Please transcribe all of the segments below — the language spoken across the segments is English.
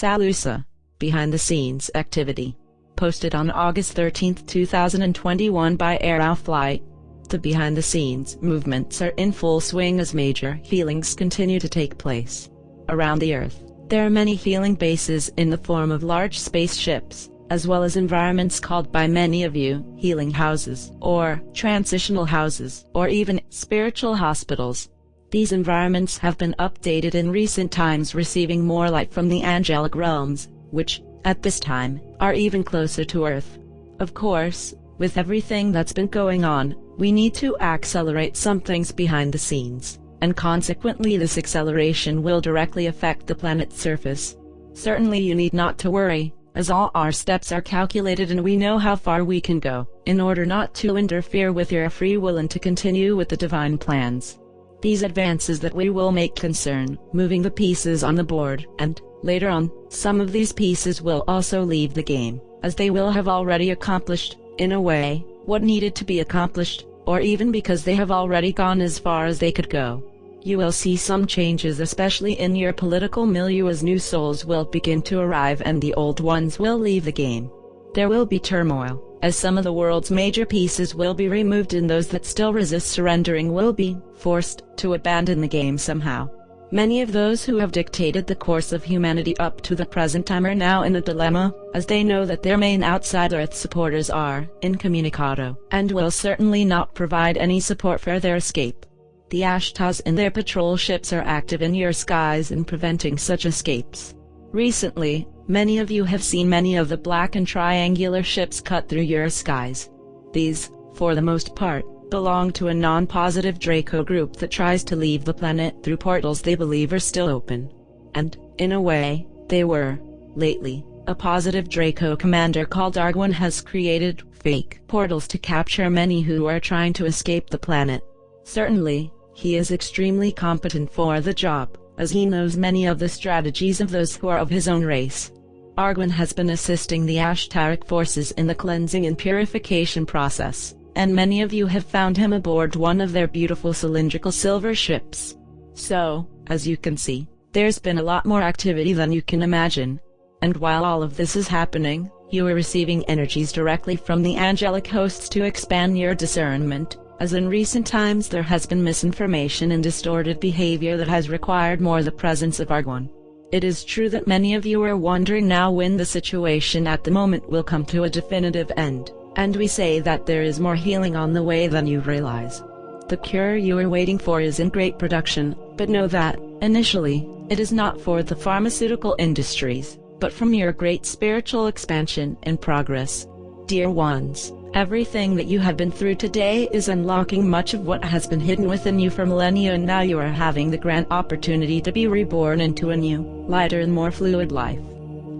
Salusa, behind-the-scenes activity. Posted on August 13, 2021 by Aeroflight. The behind-the-scenes movements are in full swing as major healings continue to take place. Around the Earth, there are many healing bases in the form of large spaceships, as well as environments called by many of you healing houses, or transitional houses, or even spiritual hospitals. These environments have been updated in recent times, receiving more light from the angelic realms, which, at this time, are even closer to Earth. Of course, with everything that's been going on, we need to accelerate some things behind the scenes, and consequently this acceleration will directly affect the planet's surface. Certainly you need not to worry, as all our steps are calculated and we know how far we can go, in order not to interfere with your free will and to continue with the divine plans. These advances that we will make concern moving the pieces on the board, and, later on, some of these pieces will also leave the game, as they will have already accomplished, in a way, what needed to be accomplished, or even because they have already gone as far as they could go. You will see some changes, especially in your political milieu, as new souls will begin to arrive and the old ones will leave the game. There will be turmoil, as some of the world's major pieces will be removed and those that still resist surrendering will be forced to abandon the game somehow. Many of those who have dictated the course of humanity up to the present time are now in a dilemma, as they know that their main outside Earth supporters are incommunicado, and will certainly not provide any support for their escape. The Ashtas and their patrol ships are active in your skies in preventing such escapes. Recently, many of you have seen many of the black and triangular ships cut through your skies. These, for the most part, belong to a non-positive Draco group that tries to leave the planet through portals they believe are still open. And, in a way, they were. Lately, a positive Draco commander called Argwin has created fake portals to capture many who are trying to escape the planet. Certainly, he is extremely competent for the job, as he knows many of the strategies of those who are of his own race. Argwin has been assisting the Ashtaric forces in the cleansing and purification process, and many of you have found him aboard one of their beautiful cylindrical silver ships. So, as you can see, there's been a lot more activity than you can imagine. And while all of this is happening, you are receiving energies directly from the angelic hosts to expand your discernment, as in recent times there has been misinformation and distorted behavior that has required more the presence of Argwin. It is true that many of you are wondering now when the situation at the moment will come to a definitive end, and we say that there is more healing on the way than you realize. The cure you are waiting for is in great production, but know that, initially, it is not for the pharmaceutical industries, but from your great spiritual expansion and progress. Dear ones, everything that you have been through today is unlocking much of what has been hidden within you for millennia, and now you are having the grand opportunity to be reborn into a new, lighter and more fluid life.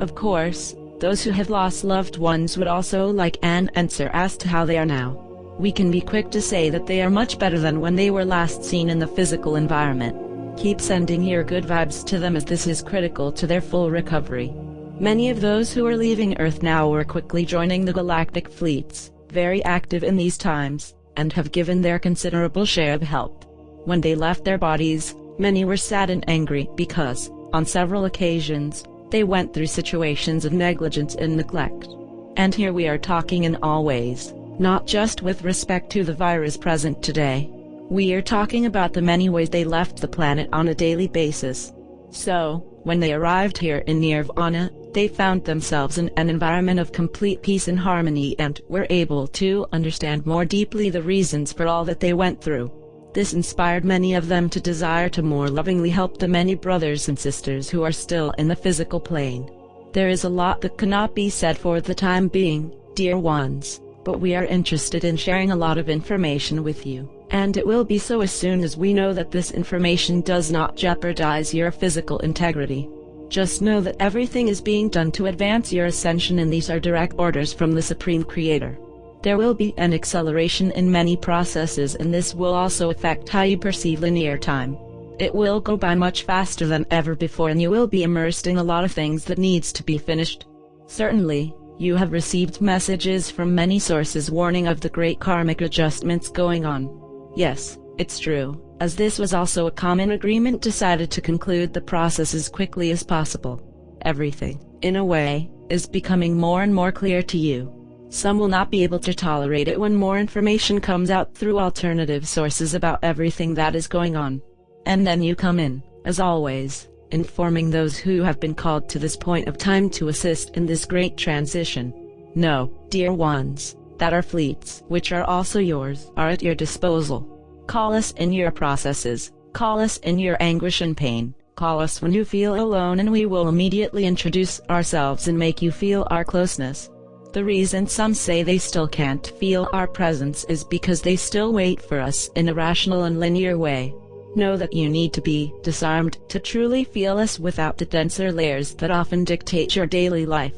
Of course, those who have lost loved ones would also like an answer as to how they are now. We can be quick to say that they are much better than when they were last seen in the physical environment. Keep sending your good vibes to them, as this is critical to their full recovery. Many of those who are leaving Earth now are quickly joining the galactic fleets, very active in these times, and have given their considerable share of help. When they left their bodies, many were sad and angry because, on several occasions, they went through situations of negligence and neglect. And here we are talking in all ways, not just with respect to the virus present today. We are talking about the many ways they left the planet on a daily basis. So, when they arrived here in Nirvana, they found themselves in an environment of complete peace and harmony and were able to understand more deeply the reasons for all that they went through. This inspired many of them to desire to more lovingly help the many brothers and sisters who are still in the physical plane. There is a lot that cannot be said for the time being, dear ones, but we are interested in sharing a lot of information with you, and it will be so as soon as we know that this information does not jeopardize your physical integrity. Just know that everything is being done to advance your ascension, and these are direct orders from the Supreme Creator. There will be an acceleration in many processes, and this will also affect how you perceive linear time. It will go by much faster than ever before, and you will be immersed in a lot of things that needs to be finished. Certainly, you have received messages from many sources warning of the great karmic adjustments going on. Yes, it's true, as this was also a common agreement decided to conclude the process as quickly as possible. Everything, in a way, is becoming more and more clear to you. Some will not be able to tolerate it when more information comes out through alternative sources about everything that is going on. And then you come in, as always, informing those who have been called to this point of time to assist in this great transition. No, dear ones, that our fleets, which are also yours, are at your disposal. Call us in your processes, call us in your anguish and pain, call us when you feel alone, and we will immediately introduce ourselves and make you feel our closeness. The reason some say they still can't feel our presence is because they still wait for us in a rational and linear way. Know that you need to be disarmed to truly feel us without the denser layers that often dictate your daily life.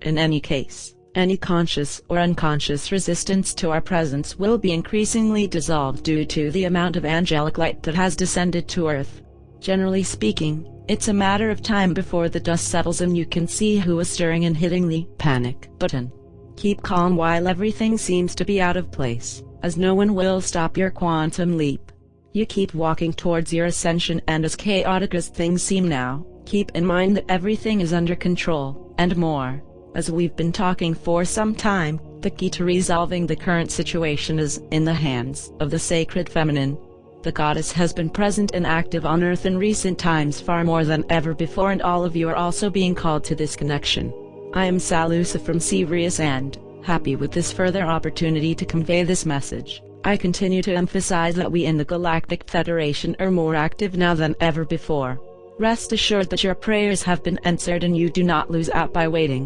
In any case, any conscious or unconscious resistance to our presence will be increasingly dissolved due to the amount of angelic light that has descended to Earth. Generally speaking, it's a matter of time before the dust settles and you can see who is stirring and hitting the panic button. Keep calm while everything seems to be out of place, as no one will stop your quantum leap. You keep walking towards your ascension, and as chaotic as things seem now, keep in mind that everything is under control, and more. As we've been talking for some time, the key to resolving the current situation is in the hands of the sacred feminine. The goddess has been present and active on Earth in recent times far more than ever before, and all of you are also being called to this connection. I am Salusa from Sirius, and, happy with this further opportunity to convey this message, I continue to emphasize that we in the Galactic Federation are more active now than ever before. Rest assured that your prayers have been answered and you do not lose out by waiting.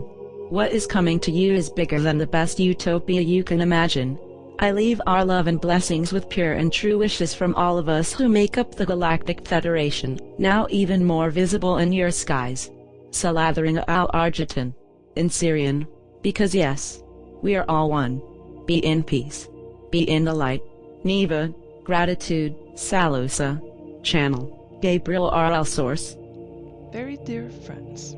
What is coming to you is bigger than the best utopia you can imagine. I leave our love and blessings with pure and true wishes from all of us who make up the Galactic Federation, now even more visible in your skies. Salathering al Argitan. In Syrian. Because yes, we are all one. Be in peace. Be in the light. Neva. Gratitude. Salusa. Channel. Gabriel RL Source. Very dear friends,